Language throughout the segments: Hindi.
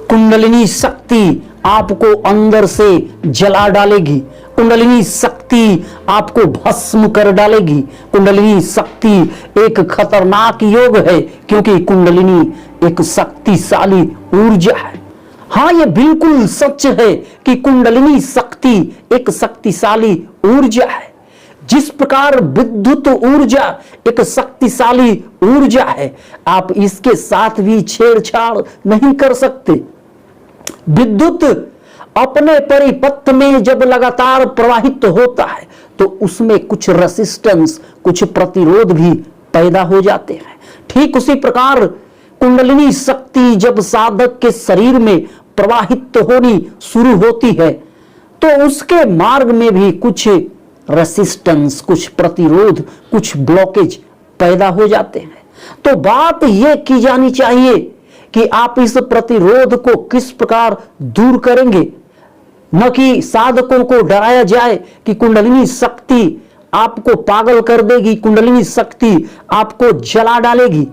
कुंडलिनी शक्ति आपको अंदर से जला डालेगी। कुंडलिनी शक्ति आपको भस्म कर डालेगी। कुंडलिनी शक्ति एक खतरनाक योग है, क्योंकि कुंडलिनी एक शक्तिशाली ऊर्जा है। हाँ, ये बिल्कुल सच है कि कुंडलिनी शक्ति एक शक्तिशाली ऊर्जा है। जिस प्रकार विद्युत ऊर्जा एक शक्तिशाली ऊर्जा है, आप इसके साथ भी छेड़छाड़ नहीं कर सकते। विद्युत अपने परिपथ में जब लगातार प्रवाहित होता है तो उसमें कुछ रेसिस्टेंस, कुछ प्रतिरोध भी पैदा हो जाते हैं। ठीक उसी प्रकार कुंडलिनी शक्ति जब साधक के शरीर में प्रवाहित होनी शुरू होती है तो उसके मार्ग में भी कुछ रेसिस्टेंस, कुछ प्रतिरोध, कुछ ब्लॉकेज पैदा हो जाते हैं। तो बात यह की जानी चाहिए कि आप इस प्रतिरोध को किस प्रकार दूर करेंगे, न कि साधकों को डराया जाए कि कुंडलिनी शक्ति आपको पागल कर देगी, कुंडलिनी शक्ति आपको जला डालेगी।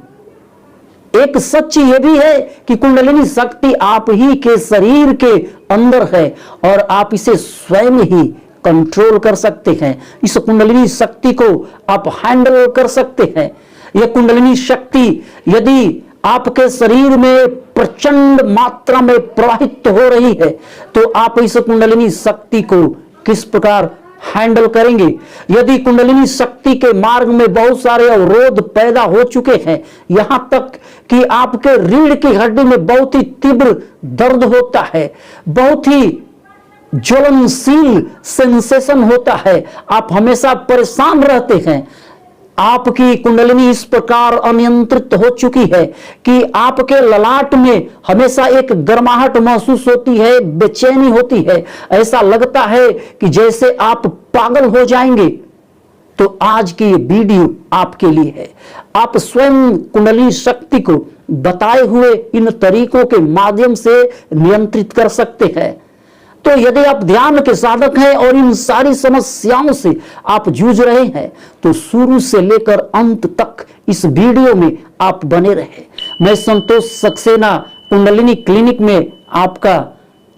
एक सच ये भी है कि कुंडलिनी शक्ति आप ही के शरीर के अंदर है और आप इसे स्वयं ही कंट्रोल कर सकते हैं। इस कुंडलिनी शक्ति को आप हैंडल कर सकते हैं। यह कुंडलिनी शक्ति यदि आपके शरीर में प्रचंड मात्रा में प्रवाहित हो रही है तो आप इस कुंडलिनी शक्ति को किस प्रकार हैंडल करेंगे। यदि कुंडलिनी शक्ति के मार्ग में बहुत सारे अवरोध पैदा हो चुके हैं, यहां तक कि आपके रीढ़ की हड्डी में बहुत ही तीव्र दर्द होता है, बहुत ही ज्वलनशील सेंसेशन होता है, आप हमेशा परेशान रहते हैं, आपकी कुंडलिनी इस प्रकार अनियंत्रित हो चुकी है कि आपके ललाट में हमेशा एक गर्माहट महसूस होती है, बेचैनी होती है, ऐसा लगता है कि जैसे आप पागल हो जाएंगे, तो आज की ये वीडियो आपके लिए है। आप स्वयं कुंडलिनी शक्ति को बताए हुए इन तरीकों के माध्यम से नियंत्रित कर सकते हैं। तो यदि आप ध्यान के साधक हैं और इन सारी समस्याओं से आप जूझ रहे हैं तो शुरू से लेकर अंत तक इस वीडियो में आप बने रहे। मैं संतोष सक्सेना कुंडलिनी क्लिनिक में आपका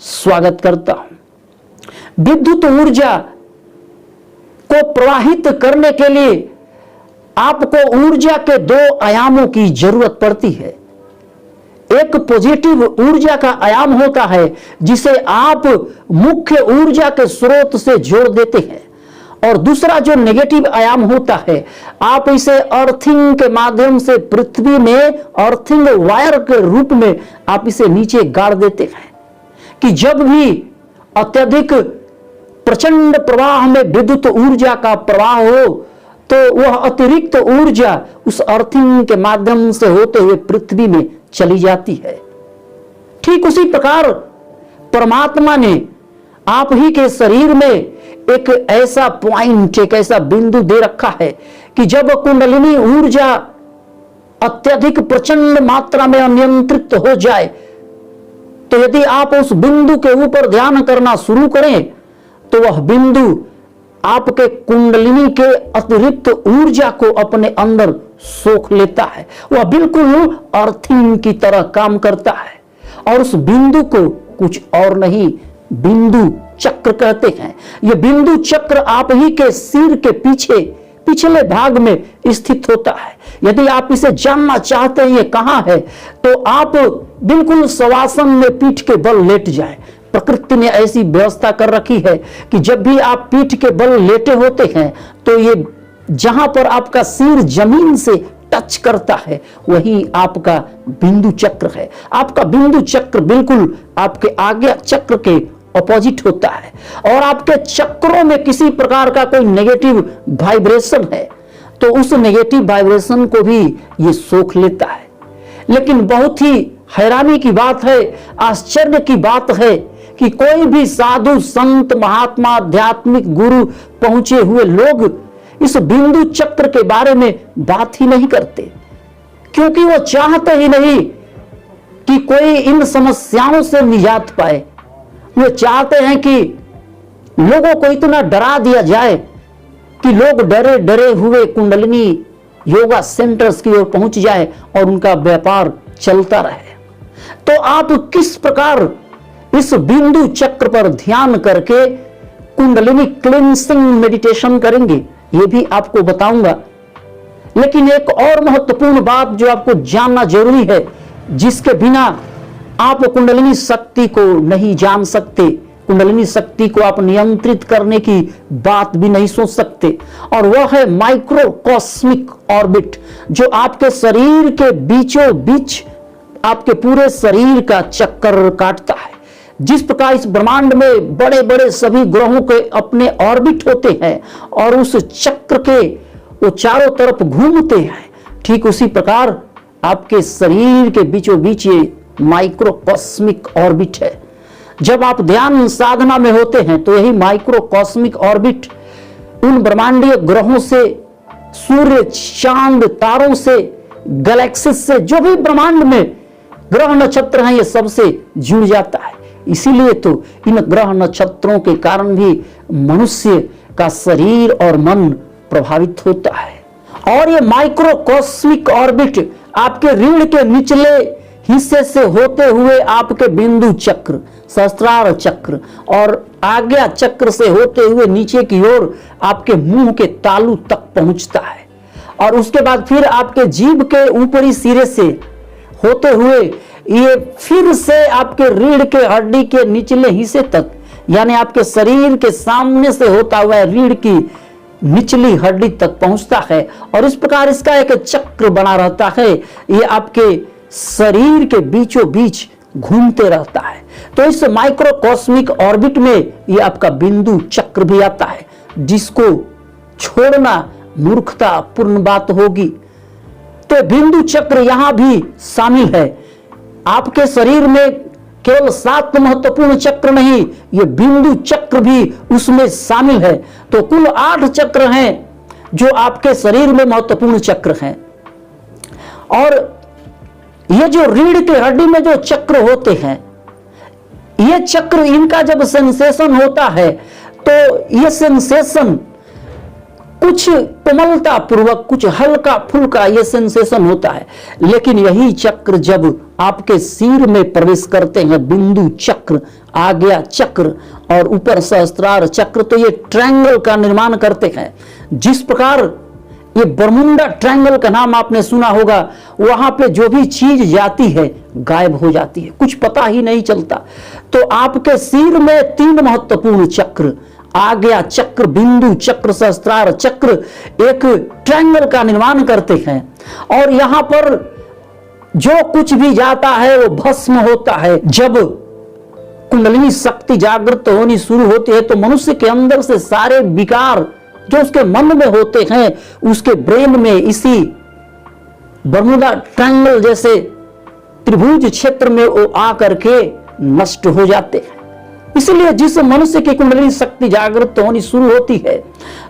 स्वागत करता हूं। विद्युत ऊर्जा को प्रवाहित करने के लिए आपको ऊर्जा के दो आयामों की जरूरत पड़ती है। एक पॉजिटिव ऊर्जा का आयाम होता है जिसे आप मुख्य ऊर्जा के स्रोत से जोड़ देते हैं, और दूसरा जो नेगेटिव आयाम होता है आप इसे अर्थिंग के माध्यम से पृथ्वी में अर्थिंग वायर के रूप में आप इसे नीचे गाड़ देते हैं कि जब भी अत्यधिक प्रचंड प्रवाह में विद्युत ऊर्जा का प्रवाह हो तो वह अतिरिक्त ऊर्जा उस अर्थिंग के माध्यम से होते हुए पृथ्वी में चली जाती है। ठीक उसी प्रकार परमात्मा ने आप ही के शरीर में एक ऐसा पॉइंट, एक ऐसा बिंदु दे रखा है कि जब कुंडलिनी ऊर्जा अत्यधिक प्रचंड मात्रा में अनियंत्रित हो जाए तो यदि आप उस बिंदु के ऊपर ध्यान करना शुरू करें तो वह बिंदु आपके कुंडलिनी के अतिरिक्त ऊर्जा को अपने अंदर सोख लेता है। वह बिल्कुल अर्थिंग की तरह काम करता है और उस बिंदु को कुछ और नहीं बिंदु चक्र कहते हैं। यह बिंदु चक्र आप ही के सिर के पीछे पिछले भाग में स्थित होता है। यदि आप इसे जानना चाहते हैं ये कहां है तो आप बिल्कुल शवासन में पीठ के बल लेट जाएं। प्रकृति ने ऐसी व्यवस्था कर रखी है कि जब भी आप पीठ के बल लेटे होते हैं तो ये जहां पर आपका सिर जमीन से टच करता है वही आपका बिंदु चक्र है। आपका बिंदु चक्र बिल्कुल आपके आगे चक्र के अपोजिट होता है और आपके चक्रों में किसी प्रकार का कोई नेगेटिव वाइब्रेशन है तो उस नेगेटिव वाइब्रेशन को भी ये सोख लेता है। लेकिन बहुत ही हैरानी की बात है, आश्चर्य की बात है कि कोई भी साधु संत महात्मा आध्यात्मिक गुरु पहुंचे हुए लोग इस बिंदु चक्र के बारे में बात ही नहीं करते, क्योंकि वो चाहते ही नहीं कि कोई इन समस्याओं से निजात पाए। वो चाहते हैं कि लोगों को इतना डरा दिया जाए कि लोग डरे डरे हुए कुंडलिनी योगा सेंटर्स की ओर पहुंच जाए और उनका व्यापार चलता रहे। तो आप किस प्रकार इस बिंदु चक्र पर ध्यान करके कुंडलिनी क्लींसिंग मेडिटेशन करेंगे, ये भी आपको बताऊंगा। लेकिन एक और महत्वपूर्ण बात जो आपको जानना जरूरी है, जिसके बिना आप कुंडलिनी शक्ति को नहीं जान सकते, कुंडलिनी शक्ति को आप नियंत्रित करने की बात भी नहीं सोच सकते, और वह है माइक्रोकॉस्मिक ऑर्बिट, जो आपके शरीर के बीचों बीच आपके पूरे शरीर का चक्कर काटता है। जिस प्रकार इस ब्रह्मांड में बड़े बड़े सभी ग्रहों के अपने ऑर्बिट होते हैं और उस चक्र के वो चारों तरफ घूमते हैं, ठीक उसी प्रकार आपके शरीर के बीचों बीच ये माइक्रोकॉस्मिक ऑर्बिट है। जब आप ध्यान साधना में होते हैं तो यही माइक्रोकॉस्मिक ऑर्बिट उन ब्रह्मांडीय ग्रहों से, सूर्य, चांद, तारों से, गैलेक्सी से, जो भी ब्रह्मांड में ग्रह नक्षत्र हैं, ये सबसे जुड़ जाता है। इसीलिए तो इन ग्रह नक्षत्रों के कारण भी मनुष्य का शरीर और मन प्रभावित होता है। और ये माइक्रोकॉस्मिक ऑर्बिट आपके रीढ़ के निचले हिस्से से होते हुए आपके बिंदु चक्र, सहस्त्रार चक्र और आज्ञा चक्र से होते हुए नीचे की ओर आपके मुंह के तालू तक पहुंचता है, और उसके बाद फिर आपके जीभ के ऊपरी सिरे से होते हुए ये फिर से आपके रीढ़ के हड्डी के निचले हिस्से तक, यानी आपके शरीर के सामने से होता हुआ रीढ़ की निचली हड्डी तक पहुंचता है। और इस प्रकार इसका एक चक्र बना रहता है, ये आपके शरीर के बीचों बीच घूमते रहता है। तो इस माइक्रोकॉस्मिक ऑर्बिट में ये आपका बिंदु चक्र भी आता है, जिसको छोड़ना मूर्खता पूर्ण बात होगी। तो बिंदु चक्र यहां भी शामिल है। आपके शरीर में केवल 7 महत्वपूर्ण चक्र नहीं, ये बिंदु चक्र भी उसमें शामिल है। तो कुल 8 चक्र हैं जो आपके शरीर में महत्वपूर्ण चक्र हैं। और ये जो रीढ़ की हड्डी में जो चक्र होते हैं, ये चक्र, इनका जब सेंसेशन होता है तो ये सेंसेशन कुछ कोमलता पूर्वक, कुछ हल्का फुल्का ये सेंसेशन होता है। लेकिन यही चक्र जब आपके सिर में प्रवेश करते हैं, बिंदु चक्र, आज्ञा चक्र और ऊपर सहस्त्रार चक्र, तो ये ट्रायंगल का निर्माण करते हैं। जिस प्रकार ये बरमुंडा ट्रायंगल का नाम आपने सुना होगा, वहां पे जो भी चीज जाती है गायब हो जाती है, कुछ पता ही नहीं चलता। तो आपके सिर में 3 महत्वपूर्ण चक्र, आज्ञा चक्र, बिंदु चक्र, सहस्त्रार चक्र, एक ट्रायंगल का निर्माण करते हैं। और यहां पर जो कुछ भी जाता है वो भस्म होता है। जब कुंडलिनी शक्ति जागृत होनी शुरू होती है तो मनुष्य के अंदर से सारे विकार जो उसके मन में होते हैं, उसके ब्रेन में इसी बर्मुडा ट्रायंगल जैसे त्रिभुज क्षेत्र में वो आकर के नष्ट हो जाते हैं। इसलिए जिस मनुष्य की कुंडलिनी शक्ति जागृत होनी शुरू होती है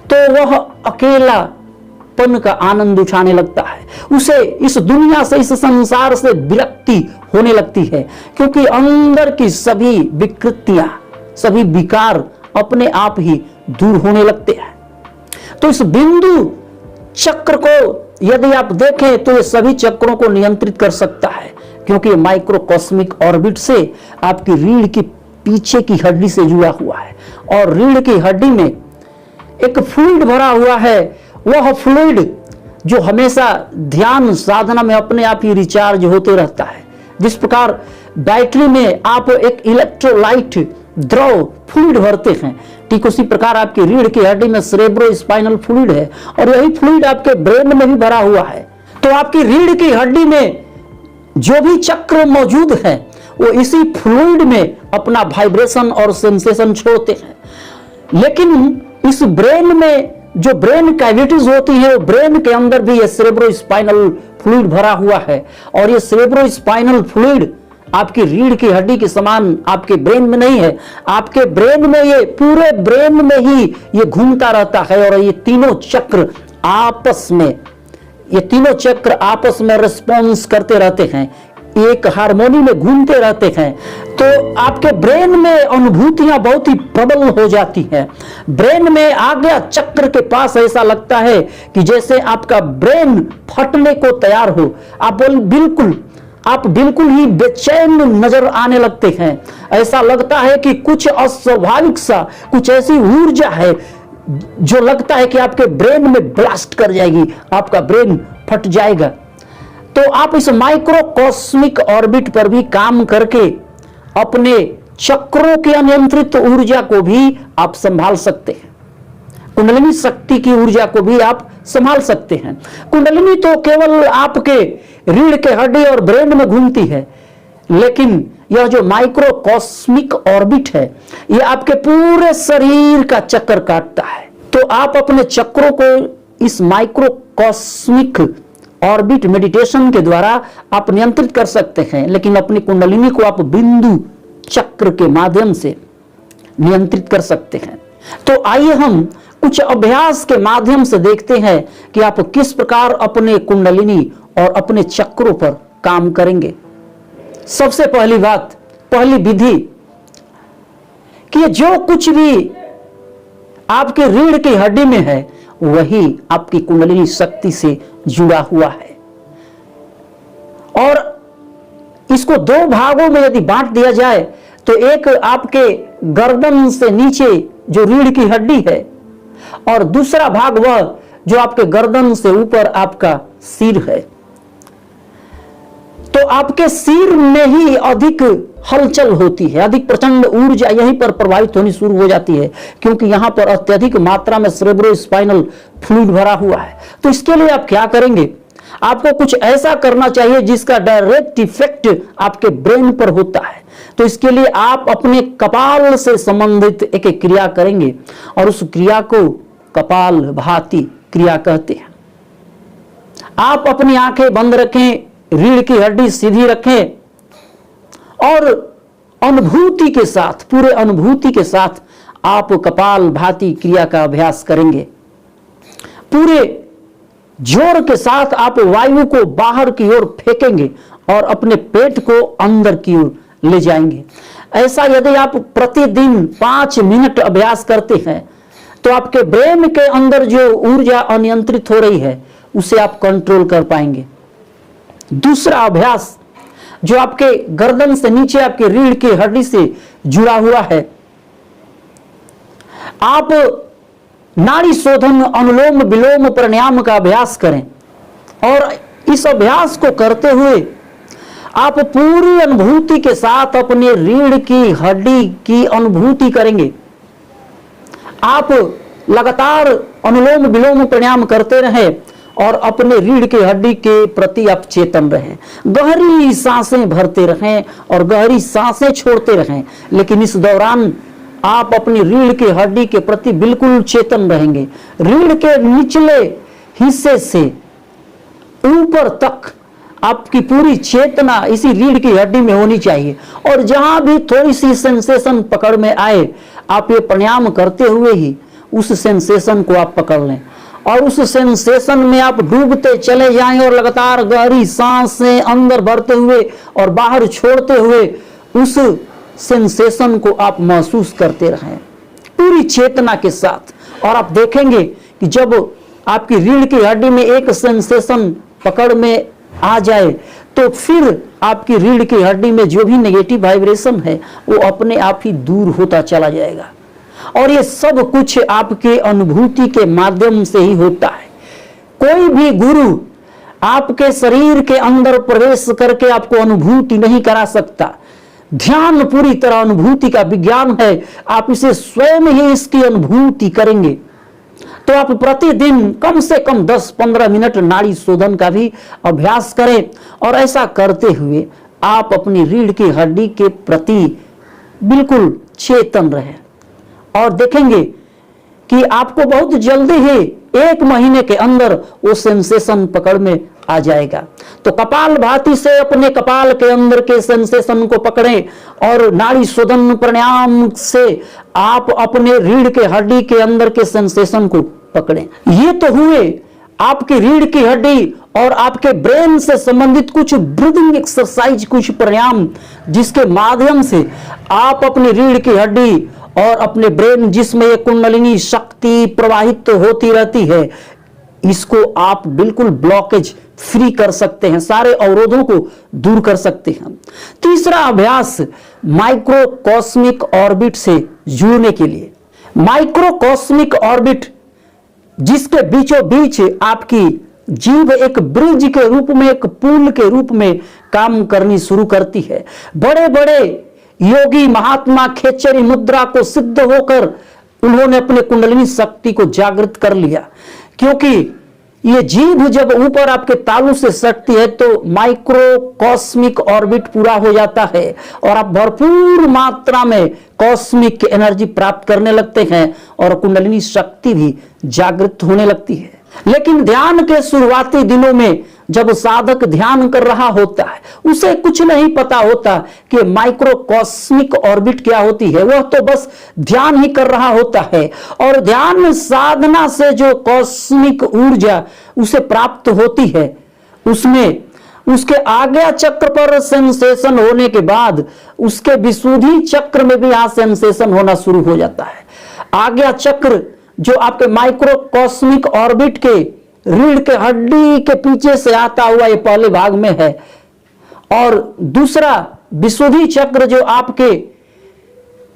तो वह अकेलापन का आनंद उठाने लगता है। उसे इस दुनिया से, इस संसार से विरक्ति होने लगती है, क्योंकि अंदर की सभी विकृतियां, सभी विकार अपने आप ही दूर होने लगते हैं। तो इस बिंदु चक्र को यदि आप देखें तो ये सभी चक्रों को नियंत्रित कर सकता है, क्योंकि माइक्रोकॉस्मिक ऑर्बिट से आपकी रीढ़ की पीछे की हड्डी से जुड़ा हुआ है। और रीढ़ की हड्डी में एक फ्लूइड भरा हुआ है, वह फ्लूइड जो हमेशा ध्यान साधना में अपने आप ही रिचार्ज होते रहता है। जिस प्रकार बैटरी में आप एक इलेक्ट्रोलाइट द्रव फ्लूइड भरते हैं, ठीक उसी प्रकार आपकी रीढ़ की हड्डी में सेरेब्रो स्पाइनल फ्लूइड है, और यही फ्लूइड आपके ब्रेन में भी भरा हुआ है। तो आपकी रीढ़ की हड्डी में जो भी चक्र मौजूद है वो इसी फ्लूइड में अपना वाइब्रेशन और सेंसेशन छोड़ते हैं। लेकिन इस ब्रेन में जो ब्रेन कैविटीज होती है, वो ब्रेन के अंदर भी ये सेरेब्रो स्पाइनल फ्लूइड भरा हुआ है, और ये सेरेब्रो स्पाइनल फ्लूइड आपकी रीढ़ की हड्डी के समान आपके ब्रेन में नहीं है। आपके ब्रेन में, ये पूरे ब्रेन में ही ये घूमता रहता है, और ये तीनों चक्र आपस में, ये तीनों चक्र आपस में रिस्पॉन्स करते रहते हैं, एक हार्मोनी में घूमते रहते हैं। तो आपके ब्रेन में अनुभूतियां बहुत ही प्रबल हो जाती हैं। ब्रेन में आज्ञा चक्र के पास ऐसा लगता है कि जैसे आपका ब्रेन फटने को तैयार हो। आप बिल्कुल आप बिल्कुल ही बेचैन नजर आने लगते हैं। ऐसा लगता है कि कुछ अस्वाभाविक सा, कुछ ऐसी ऊर्जा है जो लगता है कि आपके ब्रेन में ब्लास्ट कर जाएगी, आपका ब्रेन फट जाएगा। तो आप इस माइक्रोकॉस्मिक ऑर्बिट पर भी काम करके अपने चक्रों की अनियंत्रित ऊर्जा को भी आप संभाल सकते हैं। कुंडलिनी शक्ति की ऊर्जा को भी आप संभाल सकते हैं। कुंडलिनी तो केवल आपके रीढ़ के हड्डी और ब्रेन में घूमती है, लेकिन यह जो माइक्रोकॉस्मिक ऑर्बिट है, यह आपके पूरे शरीर का चक्कर काटता है। तो आप अपने चक्रों को इस माइक्रोकॉस्मिक ऑर्बिट मेडिटेशन के द्वारा आप नियंत्रित कर सकते हैं, लेकिन अपनी कुंडलिनी को आप बिंदु चक्र के माध्यम से नियंत्रित कर सकते हैं। तो आइए हम कुछ अभ्यास के माध्यम से देखते हैं कि आप किस प्रकार अपने कुंडलिनी और अपने चक्रों पर काम करेंगे। सबसे पहली बात, पहली विधि कि जो कुछ भी आपके रीढ़ की हड्डी में है वही आपकी कुंडलिनी शक्ति से जुड़ा हुआ है। और इसको दो भागों में यदि बांट दिया जाए तो एक आपके गर्दन से नीचे जो रीढ़ की हड्डी है, और दूसरा भाग वह जो आपके गर्दन से ऊपर आपका सिर है। तो आपके सिर में ही अधिक हलचल होती है, अधिक प्रचंड ऊर्जा यहीं पर प्रवाहित होनी शुरू हो जाती है, क्योंकि यहां पर अत्यधिक मात्रा में सेरेब्रोस्पाइनल फ्लूइड भरा हुआ है। तो इसके लिए आप क्या करेंगे? आपको कुछ ऐसा करना चाहिए जिसका डायरेक्ट इफेक्ट आपके ब्रेन पर होता है। तो इसके लिए आप अपने कपाल से संबंधित एक क्रिया करेंगे, और उस क्रिया को कपाल भाती क्रिया कहते हैं। आप अपनी आंखें बंद रखें, रीढ़ की हड्डी सीधी रखें, और अनुभूति के साथ, पूरे अनुभूति के साथ आप कपाल भाती क्रिया का अभ्यास करेंगे। पूरे जोर के साथ आप वायु को बाहर की ओर फेंकेंगे और अपने पेट को अंदर की ओर ले जाएंगे। ऐसा यदि आप प्रतिदिन 5 मिनट अभ्यास करते हैं तो आपके ब्रेन के अंदर जो ऊर्जा अनियंत्रित हो रही है उसे आप कंट्रोल कर पाएंगे। दूसरा अभ्यास जो आपके गर्दन से नीचे आपके रीढ़ की हड्डी से जुड़ा हुआ है, आप नाड़ी शोधन अनुलोम विलोम प्राणायाम का अभ्यास करें। और इस अभ्यास को करते हुए आप पूरी अनुभूति के साथ अपने रीढ़ की हड्डी की अनुभूति करेंगे। आप लगातार अनुलोम विलोम प्राणायाम करते रहें और अपने रीढ़ की हड्डी के प्रति आप चेतन रहें। गहरी सांसें भरते रहें और गहरी सांसें छोड़ते रहें, लेकिन इस दौरान आप अपनी रीढ़ की हड्डी के प्रति बिल्कुल चेतन रहेंगे। रीढ़ के निचले हिस्से से ऊपर तक आपकी पूरी चेतना इसी रीढ़ की हड्डी में होनी चाहिए। और जहां भी थोड़ी सी सेंसेशन पकड़ में आए, आप ये प्राणायाम करते हुए ही उस सेंसेशन को आप पकड़ लें और उस सेंसेशन में आप डूबते चले जाएं और लगातार गहरी सांसें अंदर भरते हुए और बाहर छोड़ते हुए उस सेंसेशन को आप महसूस करते रहें पूरी चेतना के साथ। और आप देखेंगे कि जब आपकी रीढ़ की हड्डी में एक सेंसेशन पकड़ में आ जाए तो फिर आपकी रीढ़ की हड्डी में जो भी नेगेटिव वाइब्रेशन है वो अपने आप ही दूर होता चला जाएगा। और ये सब कुछ आपके अनुभूति के माध्यम से ही होता है। कोई भी गुरु आपके शरीर के अंदर प्रवेश करके आपको अनुभूति नहीं करा सकता। ध्यान पूरी तरह अनुभूति का विज्ञान है, आप इसे स्वयं ही इसकी अनुभूति करेंगे। तो आप प्रतिदिन कम से कम 10-15 मिनट नाड़ी शोधन का भी अभ्यास करें, और ऐसा करते हुए आप अपनी रीढ़ की हड्डी के प्रति बिल्कुल चेतन रहें और देखेंगे कि आपको बहुत जल्दी ही 1 महीने के अंदर वो सेंसेशन पकड़ में आ जाएगा। तो कपाल भाती से अपने कपाल के अंदर के सेंसेशन को पकड़ें और नाड़ी शोधन प्राणायाम से आप अपने रीढ़ के हड्डी के अंदर के सेंसेशन को पकड़ें। ये तो हुए आपकी रीढ़ की हड्डी और आपके ब्रेन से संबंधित कुछ ब्रीदिंग एक्सरसाइज, कुछ प्राणायाम जिसके माध्यम से आप अपनी रीढ़ की हड्डी और अपने ब्रेन जिसमें ये कुंडलिनी शक्ति प्रवाहित होती रहती है, इसको आप बिल्कुल ब्लॉकेज फ्री कर सकते हैं, सारे अवरोधों को दूर कर सकते हैं। तीसरा अभ्यास माइक्रो कॉस्मिक ऑर्बिट से जुड़ने के लिए। माइक्रो कॉस्मिक ऑर्बिट जिसके बीचों बीच आपकी जीव एक ब्रिज के रूप में, एक पुल के रूप में काम करनी शुरू करती है। बड़े बड़े योगी महात्मा खेचरी मुद्रा को सिद्ध होकर उन्होंने अपने कुंडलिनी शक्ति को जागृत कर लिया, क्योंकि ये जीभ जब ऊपर आपके तालू से सटती है तो माइक्रो कॉस्मिक ऑर्बिट पूरा हो जाता है और आप भरपूर मात्रा में कॉस्मिक एनर्जी प्राप्त करने लगते हैं और कुंडलिनी शक्ति भी जागृत होने लगती है। लेकिन ध्यान के शुरुआती दिनों में जब साधक ध्यान कर रहा होता है, उसे कुछ नहीं पता होता कि माइक्रो कॉस्मिक ऑर्बिट क्या होती है। वह तो बस ध्यान ही कर रहा होता है और ध्यान साधना से जो कॉस्मिक ऊर्जा उसे प्राप्त होती है, उसमें उसके आज्ञा चक्र पर सेंसेशन होने के बाद उसके विशुद्धि चक्र में भी यहां सेंसेशन होना शुरू हो जाता है। आज्ञा चक्र जो आपके माइक्रो कॉस्मिक ऑर्बिट के रीढ़ के हड्डी के पीछे से आता हुआ ये पहले भाग में है, और दूसरा विशुद्धि चक्र जो आपके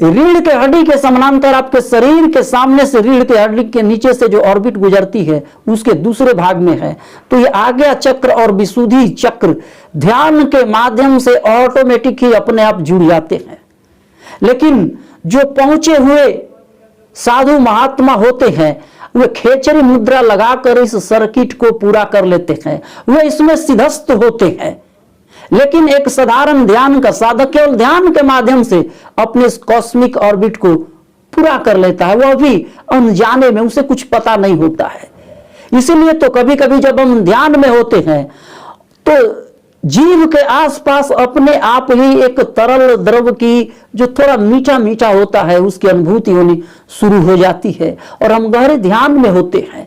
रीढ़ के हड्डी के समानांतर आपके शरीर के सामने से रीढ़ के हड्डी के नीचे से जो ऑर्बिट गुजरती है उसके दूसरे भाग में है। तो ये आज्ञा चक्र और विशुद्धि चक्र ध्यान के माध्यम से ऑटोमेटिक ही अपने आप जुड़ जाते हैं। लेकिन जो पहुंचे हुए साधु महात्मा होते हैं वे खेचरी मुद्रा लगाकर इस सर्किट को पूरा कर लेते हैं, वे इसमें सिद्धस्त होते हैं। लेकिन एक साधारण ध्यान का साधक केवल ध्यान के माध्यम से अपने कॉस्मिक ऑर्बिट को पूरा कर लेता है, वह भी अनजाने में, उसे कुछ पता नहीं होता है। इसीलिए तो कभी कभी जब हम ध्यान में होते हैं तो जीव के आसपास अपने आप ही एक तरल द्रव की जो थोड़ा मीठा मीठा होता है उसकी अनुभूति होनी शुरू हो जाती है और हम गहरे ध्यान में होते हैं।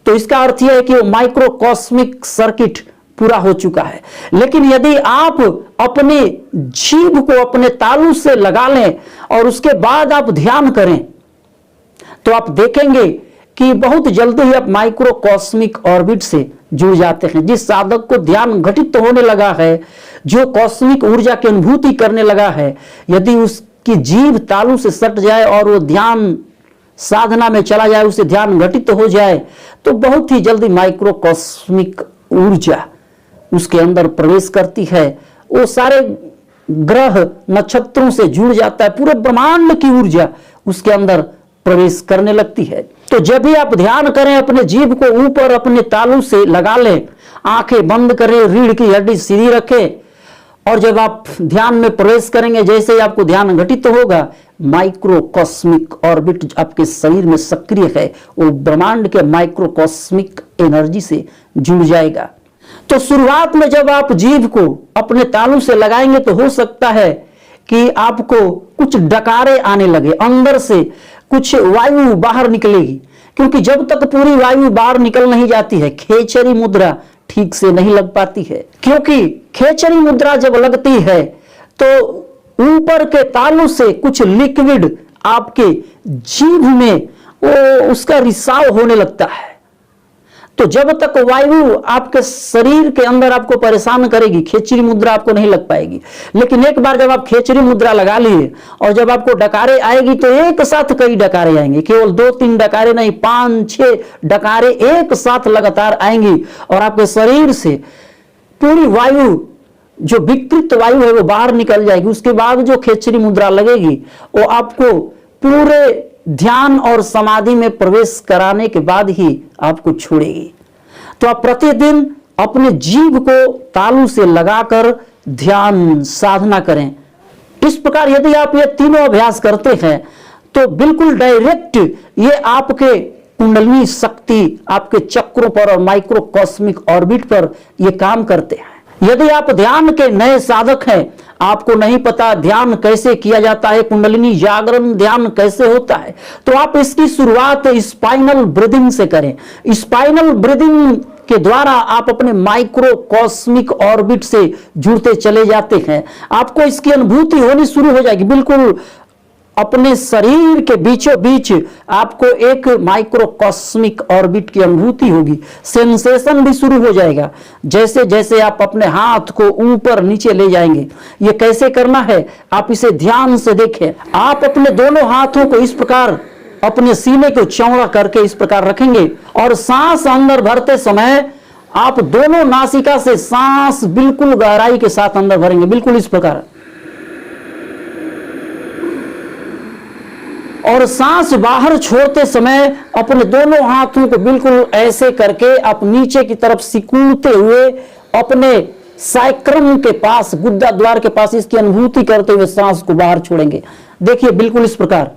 तो इसका अर्थ यह है कि वो माइक्रो कॉस्मिक सर्किट पूरा हो चुका है। लेकिन यदि आप अपने जीभ को अपने तालू से लगा लें और उसके बाद आप ध्यान करें तो आप देखेंगे कि बहुत जल्दी ही आप माइक्रो कॉस्मिक ऑर्बिट से जुड़ जाते हैं। जिस साधक को ध्यान घटित होने लगा है, जो कॉस्मिक ऊर्जा की अनुभूति करने लगा है, यदि उसकी जीभ तालू से सट जाए और वो ध्यान साधना में चला जाए, उसे ध्यान घटित हो जाए, तो बहुत ही जल्दी माइक्रो कॉस्मिक ऊर्जा उसके अंदर प्रवेश करती है। वो सारे ग्रह नक्षत्रों से जुड़ जाता है, पूरे ब्रह्मांड की ऊर्जा उसके अंदर प्रवेश करने लगती है। तो जब भी आप ध्यान करें अपने जीभ को ऊपर अपने तालू से लगा लें, आंखें बंद करें, रीढ़ की हड्डी सीधी रखें और जब आप ध्यान में प्रवेश करेंगे, जैसे ही आपको ध्यान घटित होगा, माइक्रो कॉस्मिक ऑर्बिट आपके शरीर में सक्रिय है, वो ब्रह्मांड के माइक्रो कॉस्मिक एनर्जी से जुड़ जाएगा। तो शुरुआत में जब आप जीभ को अपने तालू से लगाएंगे तो हो सकता है कि आपको कुछ डकारे आने लगे, अंदर से कुछ वायु बाहर निकलेगी, क्योंकि जब तक पूरी वायु बाहर निकल नहीं जाती है खेचरी मुद्रा ठीक से नहीं लग पाती है। क्योंकि खेचरी मुद्रा जब लगती है तो ऊपर के तालू से कुछ लिक्विड आपके जीभ में वो उसका रिसाव होने लगता है। तो जब तक वायु आपके शरीर के अंदर आपको परेशान करेगी, खेचरी मुद्रा आपको नहीं लग पाएगी। लेकिन एक बार जब आप खेचरी मुद्रा लगा लिए और जब आपको डकारे आएगी तो एक साथ कई डकारे आएंगे, केवल 2-3 डकारे नहीं, 5-6 डकारे एक साथ लगातार आएंगी और आपके शरीर से पूरी वायु जो विकृत वायु है वो बाहर निकल जाएगी। उसके बाद जो खेचरी मुद्रा लगेगी वो आपको पूरे ध्यान और समाधि में प्रवेश कराने के बाद ही आपको छोड़ेगी। तो आप प्रतिदिन अपने जीभ को तालू से लगाकर ध्यान साधना करें। इस प्रकार यदि आप ये तीनों अभ्यास करते हैं तो बिल्कुल डायरेक्ट ये आपके कुंडलिनी शक्ति आपके चक्रों पर और माइक्रो कॉस्मिक ऑर्बिट पर ये काम करते हैं। यदि आप ध्यान के नए साधक हैं, आपको नहीं पता ध्यान कैसे किया जाता है, कुंडलिनी जागरण ध्यान कैसे होता है, तो आप इसकी शुरुआत स्पाइनल ब्रीदिंग से करें। स्पाइनल ब्रीदिंग के द्वारा आप अपने माइक्रो कॉस्मिक ऑर्बिट से जुड़ते चले जाते हैं। आपको इसकी अनुभूति होनी शुरू हो जाएगी, बिल्कुल अपने शरीर के बीचों बीच आपको एक माइक्रोकॉस्मिक ऑर्बिट की अनुभूति होगी। सेंसेशन भी शुरू हो जाएगा जैसे जैसे आप अपने हाथ को ऊपर नीचे ले जाएंगे। ये कैसे करना है आप इसे ध्यान से देखें। आप अपने दोनों हाथों को इस प्रकार अपने सीने को चौड़ा करके इस प्रकार रखेंगे और सांस अंदर भरते समय आप दोनों नासिका से सांस बिल्कुल गहराई के साथ अंदर भरेंगे, बिल्कुल इस प्रकार। और सांस बाहर छोड़ते समय अपने दोनों हाथों को बिल्कुल ऐसे करके आप नीचे की तरफ सिकुड़ते हुए अपने साइक्रम के पास, गुद्दा द्वार के पास इसकी अनुभूति करते हुए सांस को बाहर छोड़ेंगे। देखिए बिल्कुल इस प्रकार।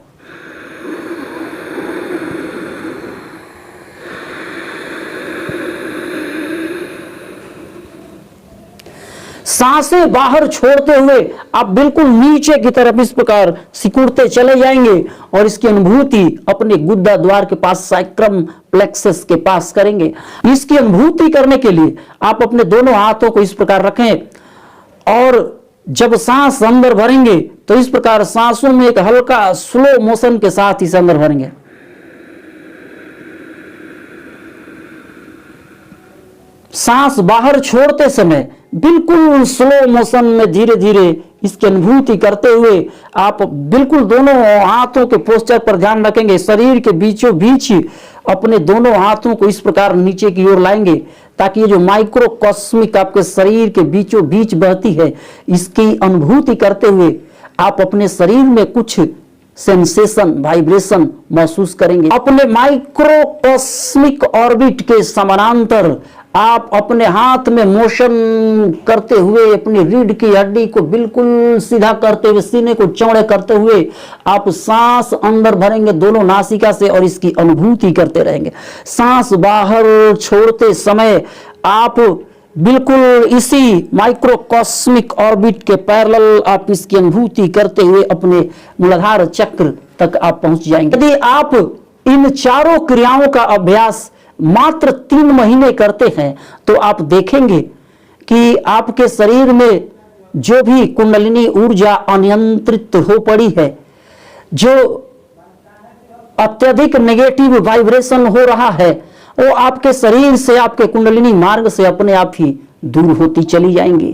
सांसें बाहर छोड़ते हुए आप बिल्कुल नीचे की तरफ इस प्रकार सिकुड़ते चले जाएंगे और इसकी अनुभूति अपने गुद्दा द्वार के पास, साइक्रम प्लेक्सस के पास करेंगे। इसकी अनुभूति करने के लिए आप अपने दोनों हाथों को इस प्रकार रखें और जब सांस अंदर भरेंगे तो इस प्रकार सांसों में एक हल्का स्लो मोशन के साथ इसे अंदर भरेंगे। सांस बाहर छोड़ते समय बिल्कुल स्लो मोशन में धीरे धीरे इसकी अनुभूति करते हुए आप बिल्कुल दोनों हाथों के पोस्चर पर ध्यान रखेंगे। शरीर के बीचों बीच अपने दोनों हाथों को इस प्रकार नीचे की ओर लाएंगे ताकि ये जो माइक्रोकॉस्मिक आपके शरीर के बीचों बीच बहती है इसकी अनुभूति करते हुए आप अपने शरीर में कुछ सेंसेशन, वाइब्रेशन महसूस करेंगे। अपने माइक्रोकॉस्मिक ऑर्बिट के समानांतर आप अपने हाथ में मोशन करते हुए अपनी रीढ़ की हड्डी को बिल्कुल सीधा करते हुए, सीने को चौड़े करते हुए आप सांस अंदर भरेंगे दोनों नासिका से और इसकी अनुभूति करते रहेंगे। सांस बाहर छोड़ते समय आप बिल्कुल इसी माइक्रोकॉस्मिक ऑर्बिट के पैरेलल आप इसकी अनुभूति करते हुए अपने मूलाधार चक्र तक आप पहुंच जाएंगे। यदि आप इन चारों क्रियाओं का अभ्यास मात्र 3 महीने करते हैं तो आप देखेंगे कि आपके शरीर में जो भी कुंडलिनी ऊर्जा अनियंत्रित हो पड़ी है, जो अत्यधिक नेगेटिव वाइब्रेशन हो रहा है, वो आपके शरीर से, आपके कुंडलिनी मार्ग से अपने आप ही दूर होती चली जाएंगी।